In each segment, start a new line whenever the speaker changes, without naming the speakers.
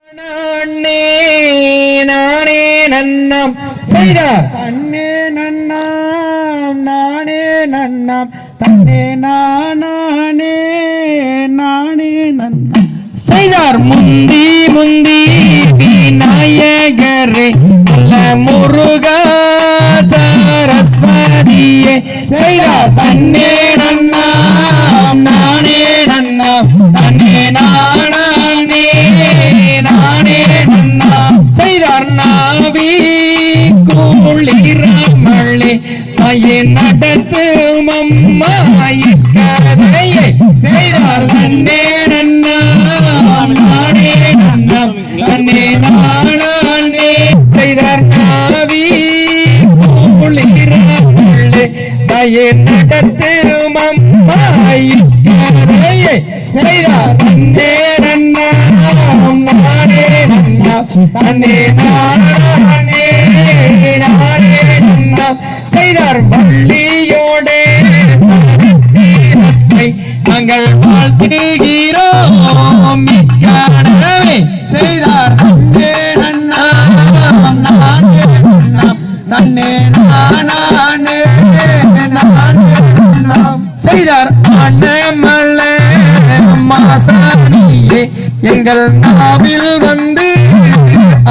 நானே நானே நன்னாம் செய்தார்
தன்னே நன்னாம் நானே நன்னாம் தன்னே நானே நானே நன்னாம்
செய்தார் முந்தி முந்தி விநாயகரே நல்ல முருகா சரஸ்வதியே செய்தார் தன்னே நன்னாம் நானே நன்னாம் தன்னே நானே நானே நன்னாம் செய்தார் நாவி குளிரமளே மயே நடத்து மம்மாயி கதையை செய்தார் தன்னே நன்னாம் நானே நன்னாம் தன்னே நானே செய்தார் நாவி குளிரமளே மயே நடத்து மம்மாயி கதையை செய்தார் தன்னே நன்னாம் நானே நன்னாம் தன்னே நானே நானே நன்னாம் செய்தார் வள்ளியோடே நாங்கள் வாழ்த்துகிறோம் மிக்கடவே
செய்தார் தன்னே நன்னாம் நானே நன்னாம் தன்னே நானே நானே நன்னாம்
செய்தார் அண்ணமல்ல மாசாணியே எங்கள் நாவில் வந்து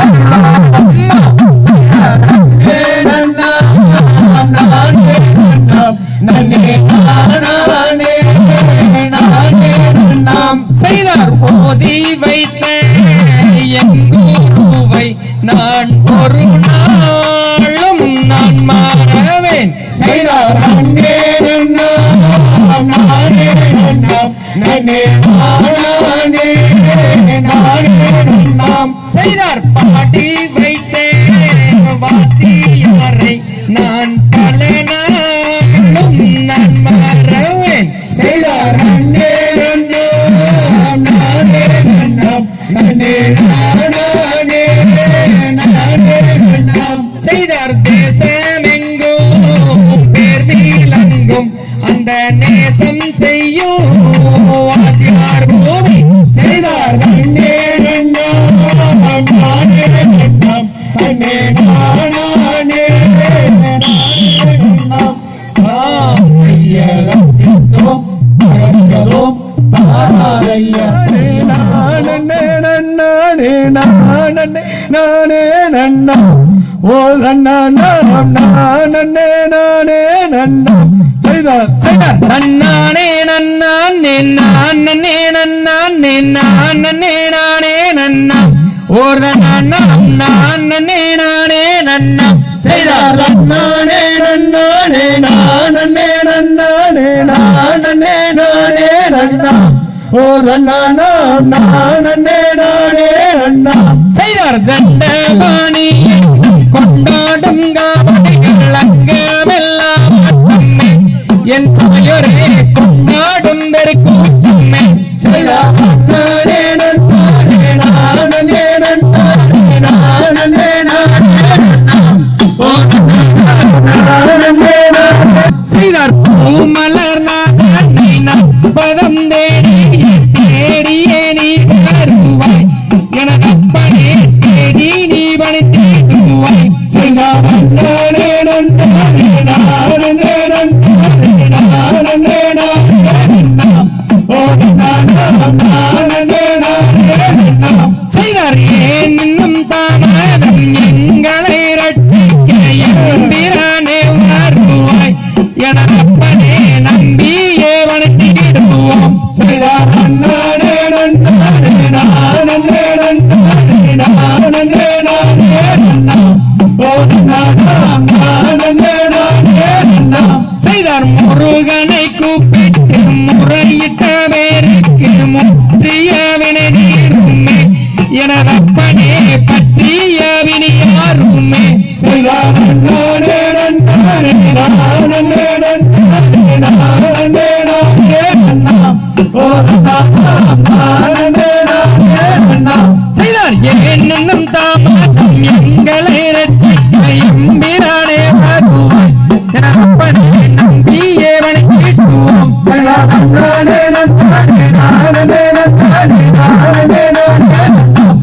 அருளாம்மா
தன்னே நன்னாம் நானே நன்னாம் தன்னே நானே நானே நன்னாம்
செய்தார் ஓதி வைத்த எங்குருவை நான் ஒரு நாளும் நான் மாறவேன்
செய்தார் தன்னே நன்னாம் நானே நன்னாம் தன்னே நானே நானே நன்னாம்
செய்தார் பாடி வைத்த வாத்தியாரை நான் பல நாளும் நான் மாறவேன்
செய்தார் தன்னே நன்னாம் நானே நன்னாம் தன்னே நானே நானே நன்னாம்
செய்தார் தேசமெங்கும் பேர் விளங்கும் அந்த நேசம் செய்யும் வாத்தியார் பூமி
செய்தார் தன்னே நன்னாம் நானே நன்னாம் தன்னே நானே நானே நன்னாம் ஐயலோம் அகலோம் தாராய நானே நானே நானே நானே நன்னாம் ஓ நன்னாம் நானே நானே நன்னாம் செய்தார்
செய்தார் நன்னானே நன்னானே நானே நன்னானே நானே நானே நன்னா ஒரு நன்னாம் நானே நானே நன்னா
செய்தார் நானே நன்னானே நானே நன்னானே நானே நானே நன்னாம் ஓ நன்னாம் நானே நானே நன்னாம்
செய்தார் தண்டபாணி கொண்டாடும் காவடிகள் அங்கமெல்லாம் தம்மை என் சாயோரே கொண்டாடும் பெருக்கூட்டம்மை
செய்தார் நானே நன்னானே நானே நன்னானே நானே நானே நன்னாம் ஓ நானே
செய்தார் பூமலர் நாதனை நற்பதம் தேடியே நீ வருவாய் எனக்கப்பனே தேடி நீ பணி தேடுவாய்
செய்தார் நானே நன்னானே நானே நன்னானே நானே நானே நன்னாம் ஓ நன்னாம் நானே நானே நன்னாம்
செய்தார் ஏன் இன்னும் தாமதம் எங்களை ரட்சிக்க எம்பிரானே வருவாய் எனக்கப்பனே நம்பியே பணி தேடுவோம்
செய்தார் நானே நன்னானே நானே நன்னானே நானே நானே நன்னாம் ஓ நன்னாம் நானே நானே நன்னாம்
செய்தார் முருகனை கூப்பிட்டு முறையிட்ட பேருக்கு முற்றிய வினை தீருமே எனதப்பனே பற்றிய வினை யாருமே
செய்தார் நானே நன்னானே நானே நன்னானே நானே நானே நன்னாம் ஓ நன்னாம் நானே நானே நன்னாம்
செய்தார் என்னும் தாமதம் எங்களை ரட்சிக்க எம்பிரானே வருவாய் எனதப்பனே நம்பியே வனை கேட்டுவோம்
செய்தார் நானே நன்னானே நானே நன்னானே நானே நானே நன்னாம்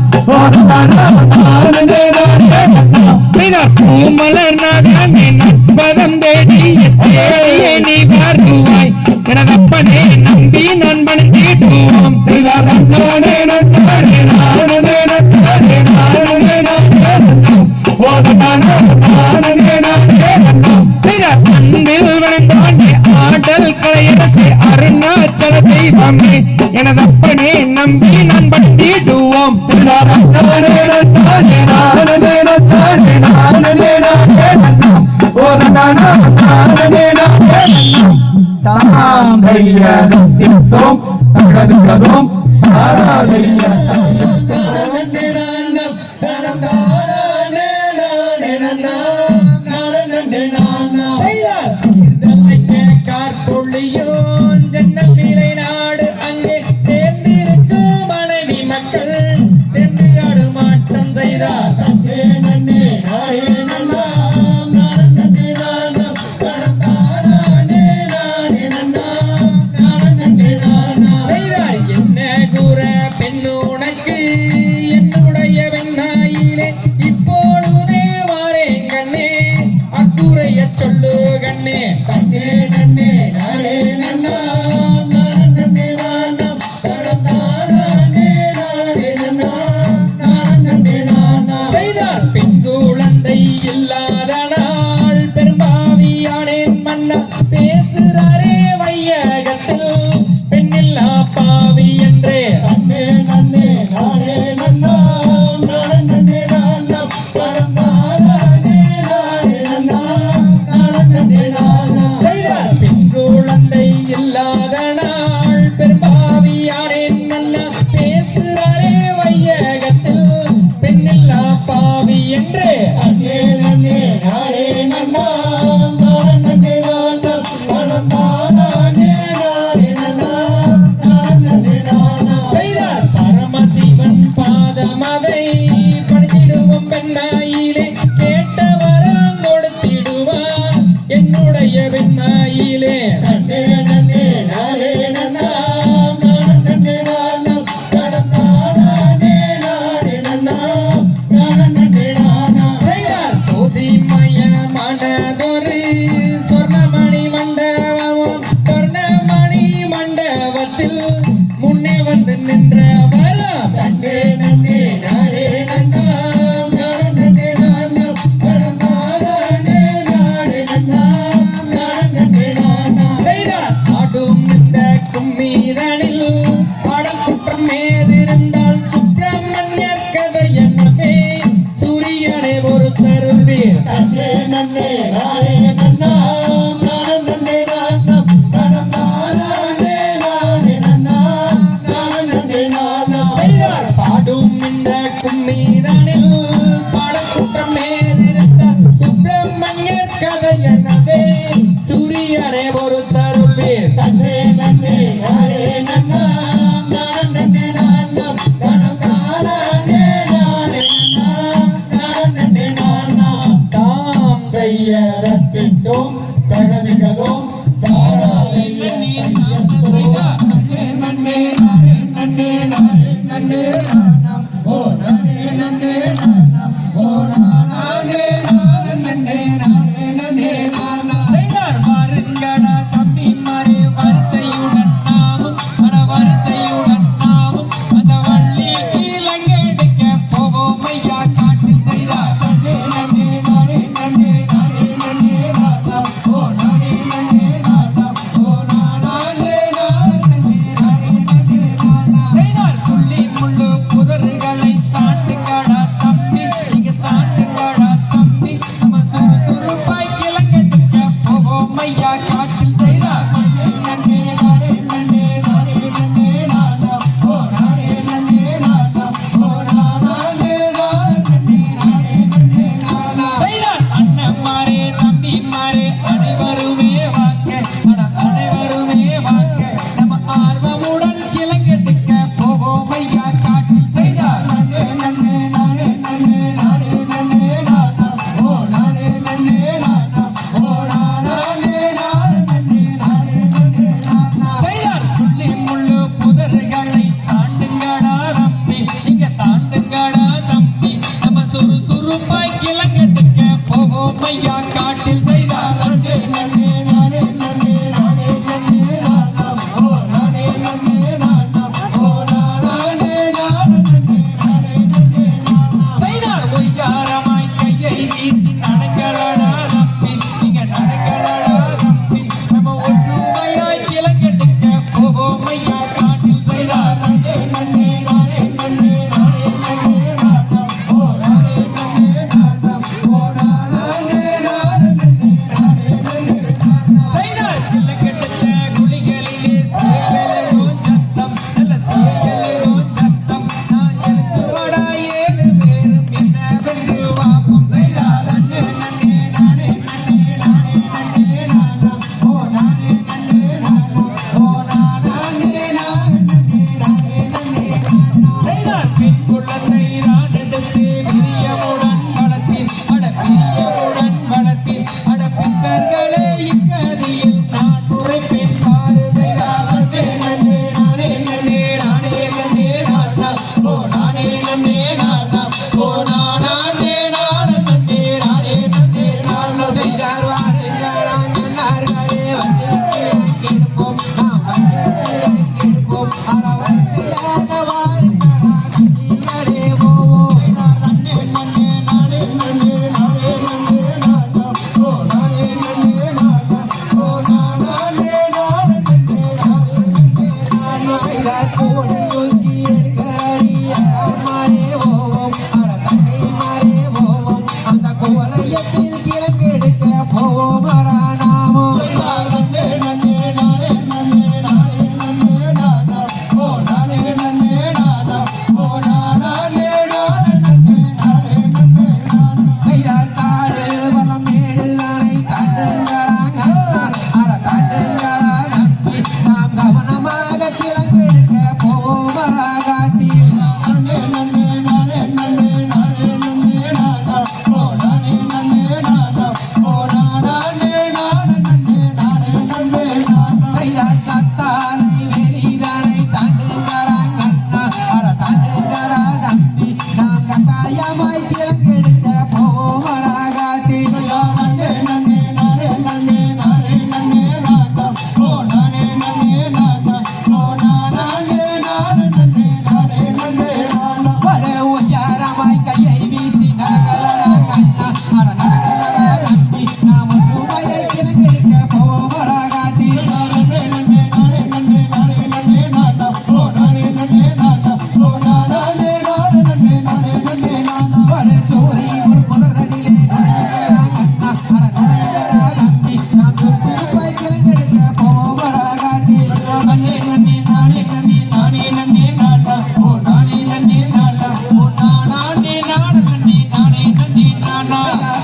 செய்தார் பூமலர் நாடானே நட்பதம் தேடியே நீ வருவாய் எனதப்பனே நம்பி நான் பணித்திடுவோம் செய்தார் அன்பில் வணங்காண்டே ஆடல் கலையரசே அருணாச்சல தெய்வமே எனதப்பனே நம்பி நான் பணித்திடுவோம்
தாம் தையதும் தகதும்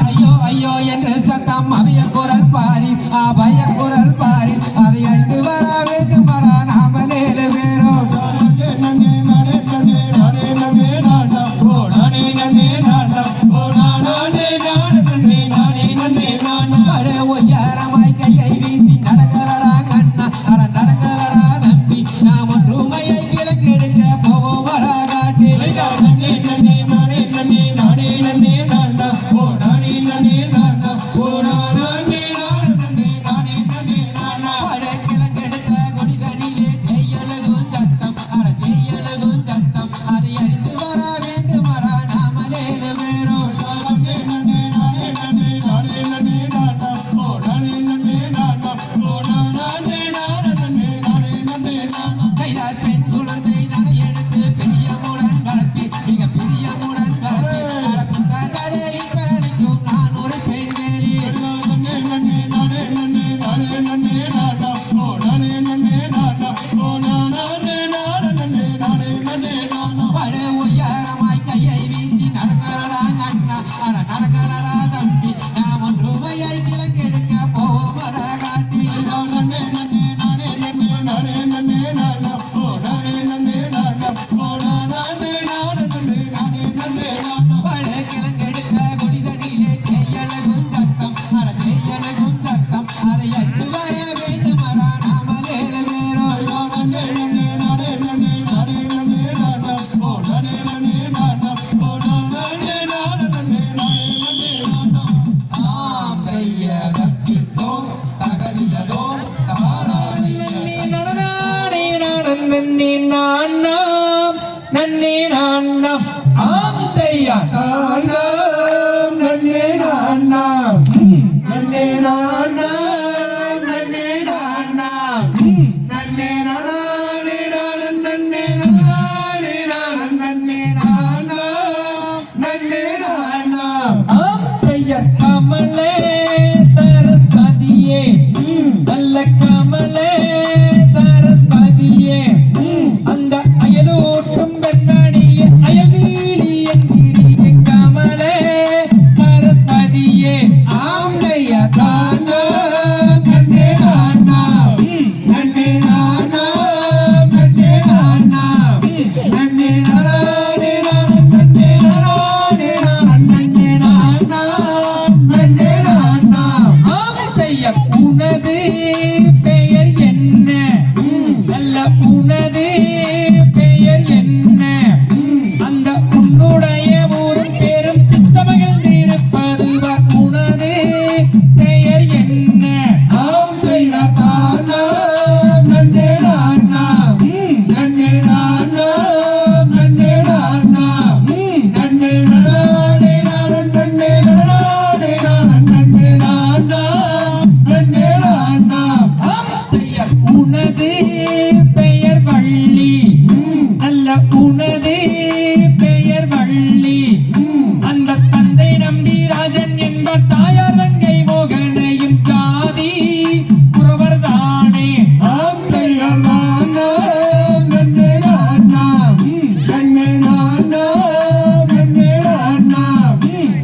ஐயோ ஐயோ என்று சத்தம் அவைய குரல் பாரி அபய குரல் பாரி அதை அண்டு வர வேண்டும் வர நாமலே பேரும் ஒய்யாரமாய் கையை வீசி நடக்கிறடா கண்ணா அட நடக்கிறடா நம்பி நாம் ஒன்றுமையை கிழக்கெடுக்க போவோம் வர காட்டி கிழக்கெடுக்க கொடிதனிலே செய்யலகும் சத்தம் அட செய்யலகும் சத்தம் அதை அறிந்து வர வேண்டும் வர நாமலே பேரும் கையால் பெண் குழந்தை தனை எடுத்து பிரியமுடன் கலப்பி மிக பிரியமுடன் கலப்பி நடப்புத்தாலே இத்தனைக்கும் நான் ஒரு பெண் தேடி பட உயரமாய் கையை வீசி நடக்கிறடா கண்ணா அட நடக்கிறடா தம்பி நாம் ஒன்றுமையை கிழக்கெடுக்க போவோம் வர காட்டி பட கிழக்கெடுக்க கொடிதனிலே செய்யலகும் சத்தம் அட செய்யலகும் சத்தம் அதை அறிந்து வர வேண்டும் வர நாமலே பேரும் தகதியதோம் தாராளிய
நன்னே நான்னா ஆம் செய்யா
நானாம் நன்னே நானாம் நன்னே நானாம் நன்னே நானாம் நன்னே நானே நானன் நன்னே நானே நானன் நன்னே நானாம் நன்னே நானாம்
ஆம் செய்ய கமலே சரஸ்வதியே நல்ல கமலே சரஸ்வதியே அந்த அயலோட்டும் பெண்ணாடிய அயல்வீலி என்கிறீங்க கமலே சரஸ்வதியே
ஆம் நைய தானாம் நன்னே நானாம் நன்னே நானாம் நன்னே நானாம் நன்னே நானே நானன் நன்னே நானே நானன் நன்னே நானாம் நன்னே நானாம்
ஆம் செய்ய உனது பெயர் என்ன நல்ல உனது பெயர் என்ன அந்த உன்னுடைய ஊரும் பேரும் சித்தமகள் இருப்பதுவா உனது பெயர் என்ன
ஆம் செய்ய தானாம் நன்னே நானாம் நன்னே நானாம் நன்னே நானாம் நன்னே நானே நானன் நன்னே நானே நானன் நன்னே நானாம் நன்னே நானாம்
ஆம் செய்ய உனது பெயர் வள்ளி நல்ல உனது பெயர் வள்ளி அந்த தந்தை நம்பி ராஜன் என்ப தாயார் தங்கை மோகனையும் ஜாதி குறவர் தானே
ஆம் செய்ய நானாம் நன்னே நானாம் நன்னே நானாம் நன்னே நானாம்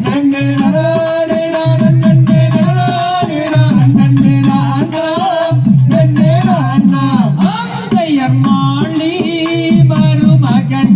நன்னே நானே நானன் நன்னே நானே நானன் நன்னே நானாம் நன்னே நானாம்
ஆம் செய்ய மாளி மருமகன்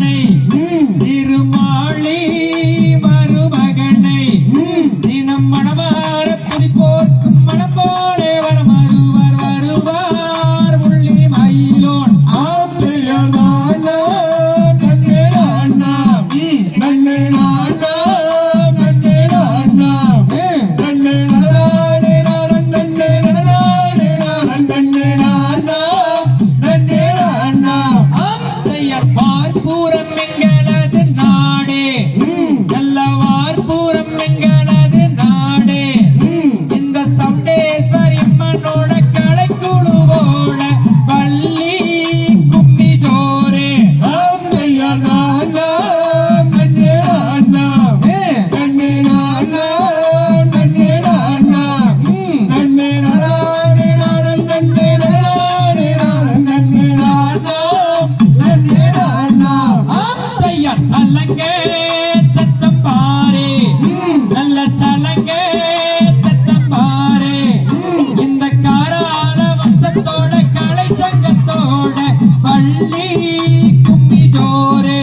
வள்ளி கும்மி ஜோரே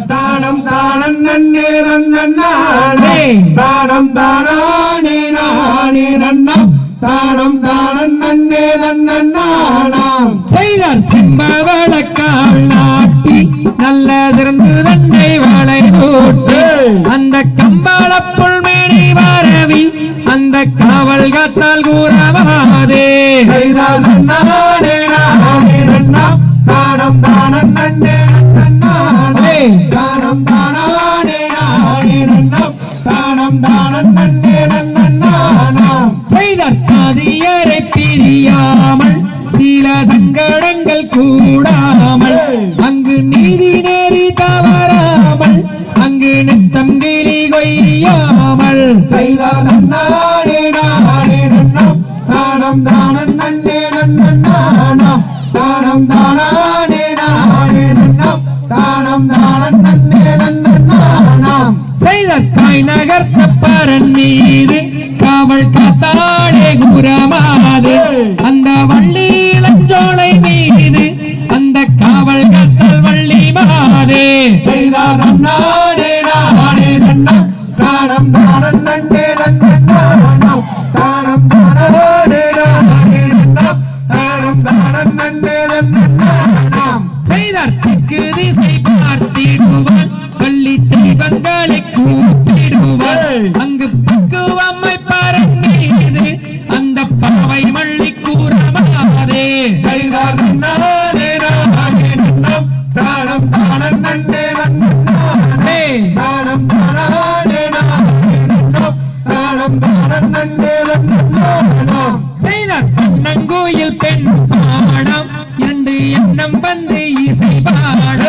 தானம் தானம் நன்னே நன்னானே தானம் தானானே நானே நன்னம் தானம் தானம் நன்னே நன்னானாம்
செய்தார் செம்பவளக்கால் நாட்டி நல்ல சிறந்து தண்டை வாழை போட்டு அந்த கம்பாள புல்மேனி வரவி அந்த காவல் காத்தால் கூறவாதே
செய்தார் நன்னானே நானே நன்னம் தானம் தானம் நன்னே நன்னானே தானம் தானானே நானே நன்னம் தானம் தானம் நன்னே நன்னானாம்
செய்தார் பாதியரை பிரியாமல் சில சங்கடங்கள் கூடாமல் அங்கு நீதி நேரி தவறாமல் அங்கு நித்தம் கிளி கொய்யாமல்
செய்தார் நன்னானே நானே நன்னம் தானம் தானம் நன்னே நன்னானாம் தானம் தானானே நானே நன்னம் தானம் தானம் நன்னே நன்னானாம்
செய்தார் தாய் நகர்த்த பரன் மீது காவல் காத்தாடே குரமாது அந்த வள்ளி இளஞ்சோலை மீது அந்த காவல் காத்தல் வள்ளி மாதே
செய்தார் நன்னானே நானே நன்னம் தானம் தானம் நன்னே நன்னானாம் தானம் தானானே நானே நன்னம் தானம் தானம் நன்னே நன்னானாம்
செய்தார் தெற்கு திசை பார்த்திடுவான் வள்ளி தெய்வங்களை கூப்பிடுவான் அங்கு பக்குவம்மை பரன் மீது அந்த பாவை மள்ளி கூறமாதே
செய்தார் நன்னானே நானே நன்னம் தானம் தானம் நன்னே நன்னானே தானம் தானானே நானே நன்னம் தானம் தானம் நன்னே நன்னானாம்
செய்தார் பண்ணங்கோயில் பெண் பாடம் இரண்டு எண்ணம் வந்து இசை பாடம்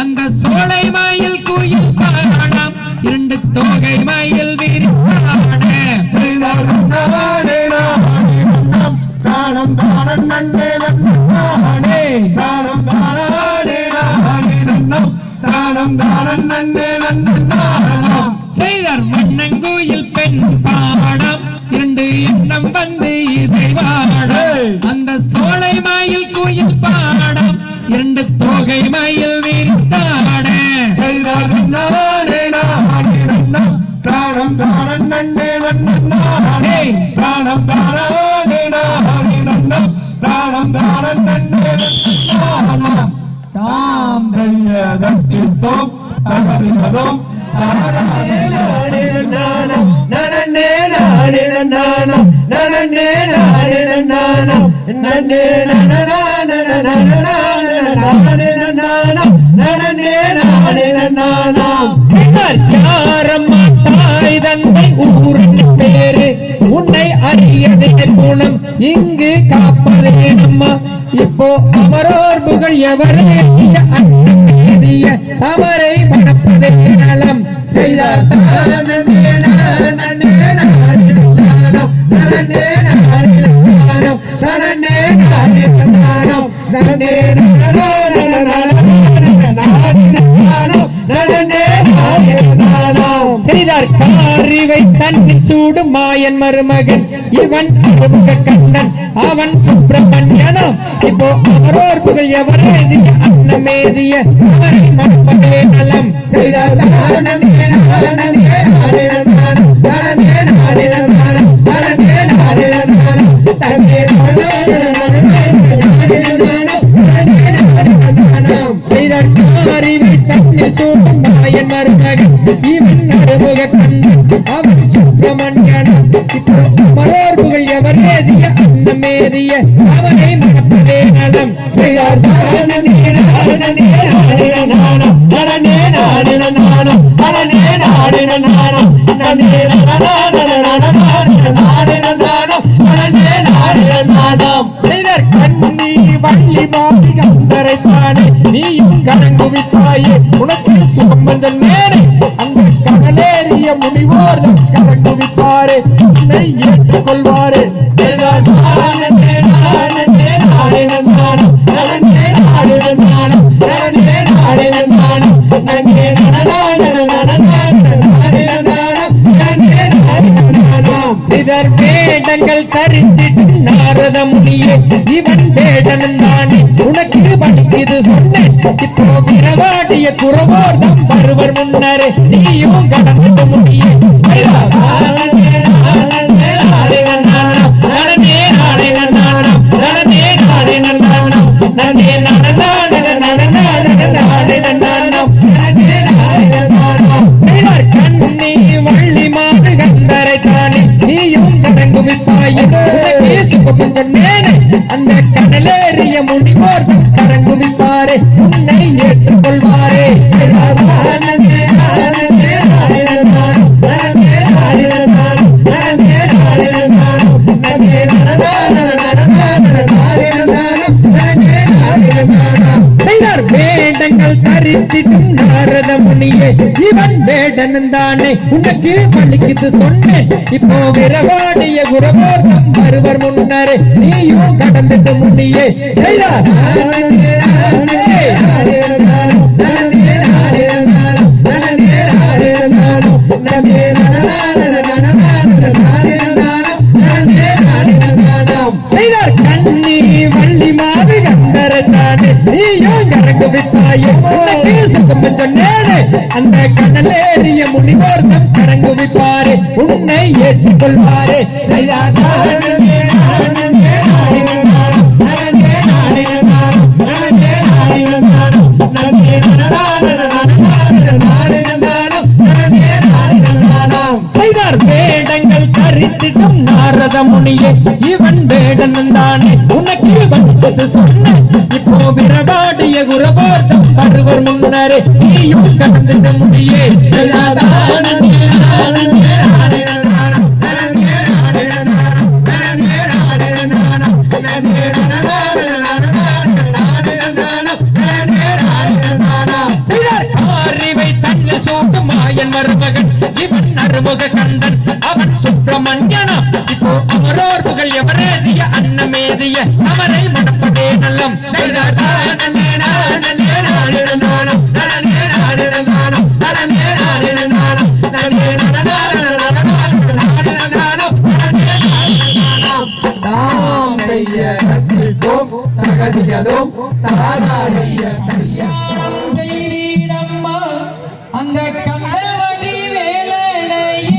அந்த சோலை மயில் குயில் பாடம் இரண்டு தோகை மயில் விரிப்பாட
செய்தார் நன்னானே நானே நன்னம் தானம் தானம் நன்னே நன்னானே தானம் தானானே நானே நன்னம் தானம் தானம் நன்னே நன்னானாம்
செய்தார் மண்ணங்கோயில் பெண் பாடம் இரண்டு எண்ணம் வந்து இசை பாடம் அந்த சோலை மயில் குயில் பாடம் இரண்டு தோகை மயில் விரித்தாட
செய்தார் நன்னானே நானே நன்னம் தானம் தானம் நன்னே நன்னானே தானம் தானானே நானே நன்னம் தானம் தானம் நன்னே நன்னானாம் தாம் தையதத்தித்தோம் தகதிகதோம் தாரானே நானே நன்னானாம் நனன்னே நானே நன்னானாம் நனன்னே நானே நன்னானாம் நன்னே நனனானே நானே நன்னானாம் நனன்னே நானே நன்னானாம்
செய்தார் யாரம்மா தாய் தந்தை ஊரின் பேரு உன்னை அறியதே குணம் இங்கு காப்பதே நம்மா இப்போ அவரோர் புகழ் எவரே அந்நிய அவரை மணப்பதே நலம்
செய்தார் தானே நானே நானே நன்னானாம் நனன்னே நானே நன்னானாம் நனன்னே நானே நன்னானாம் நனன்னே
செய்தார் காரிவை தன்னில் சூடும் மாயன் மருமகன் இவன் அருமுக கண்ணன் அவன் சுப்பிரமணியனும் இப்போ அவரோர் புகழ் எவரே அன்னமேதிய அவரை மணப்பதே நலம்
செய்தார் தானே நானே நானே நன்னானாம் நனன்னே நானே நன்னானாம் நனன்னே நானே நன்னானாம் தன்னே
செய்தார் காரிவை தன்னில் சூடும் மாயன் மருமகன் இவன் அருமுக கண்ணன் அவன் சுப்பிரமணியனும் இப்போ அவரோர் புகழ் எவரே அன்னமேதிய அவரை மணப்பதே நலம்
செய்தார் தானே நானே நானே நன்னானாம் நனன்னே நானே நன்னானாம் நனன்னே நானே நன்னானாம் நனன்னே நானே நன்னானாம் நனன்னே நானே நன்னானாம்
செய்தார் கண்ணி வள்ளி மாறி கந்தரை தானே நீயும் கலங்குவித்தாயே உனக்கு சுகம் வந்த நேரே அந்த கடலேறிய முனிவோர் கலங்குவித்தாரே உன்னை ஏற்றுக்கொள்வாரே சிதர் வேடங்கள் தரித்திட்டு நாரத முனியே இவன் வேடன் தானே உனக்கு படிக்குது சொன்னேன் இப்போ விரவாடிய குறவோர் தம் பருவர் முன்னரே நீயும் கடந்து முடியே கண்ணி வள்ளி மாறு கந்தரை தானே நீயும் அந்த கடலேறிய முனிவோர் கரங்குவிப்பாரே உன்னை ஏற்றுக்கொள்வாரே வேடங்கள் தரித்திடும் நாரத முனியே இவன் வேடன் தானே உனக்கு பலிக்குது சொன்னேன் இப்போ விரவாடிய குரவோர் தம் வருவர் முன்னரே நீயும் கடந்துட்டு முனியே கண்ணி வள்ளி மாறு கந்தரை தானே நீயும் கரங்கு விட்டாயே சுகம் சொன்னேனே அந்த கடலேறிய முனிவோர் தம் கரங்கு விப்பாரே உன்னை ஏற்றுக்கொள்வாரே வேடங்கள் தரித்திடும் நாரத முனியே இவன் வேடன் தானே உனக்கு வந்தது சொன்ன இப்போ விரவாடிய குரவோர்த்தம் பருவர் முன்னரே நீயும் கடந்துட முடியே மாயன் மருமகன் இவன் அருமுக கண்டன் அவன் சுப்பிரமணியனா இப்போ அமரோர்புகள் எவரேதிய அன்னமேதிய அவரை மணப்பதே நல்லம்
அந்த கம்பவடி வேலையே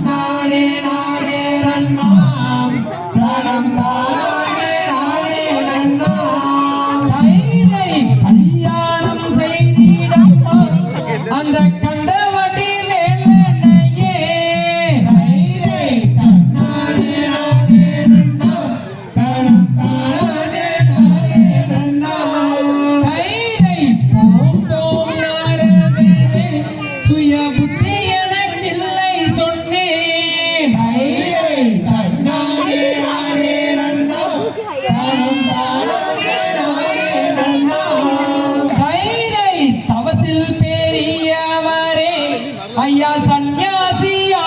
நானே நானே நன்னாம் பிரணம் தானே நானே நன்னாம் கல்யாணம் செய்திடம்மா அந்த கம்பவடி வேலையே நானே நானே நன்னாம் பிரணம் தானே நானே நன்னாம் சுய புத்தி எனக்கில்லை சொன்னேன் தவசில் பெரியவரே ஐயா சந்நியாசியானவரே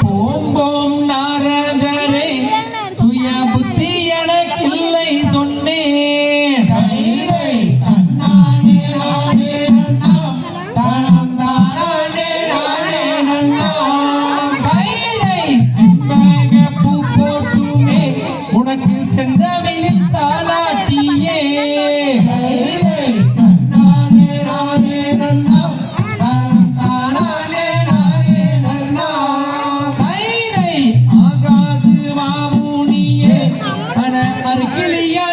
போம்போம் நாரதரே சுய புத்தி எனக்கில்லை சொன்னேன் பூ போட்டுமே உனக்கு செந்தமிழில் தாலாட்டியே ஆகாது வாமுனியே அருகிலியா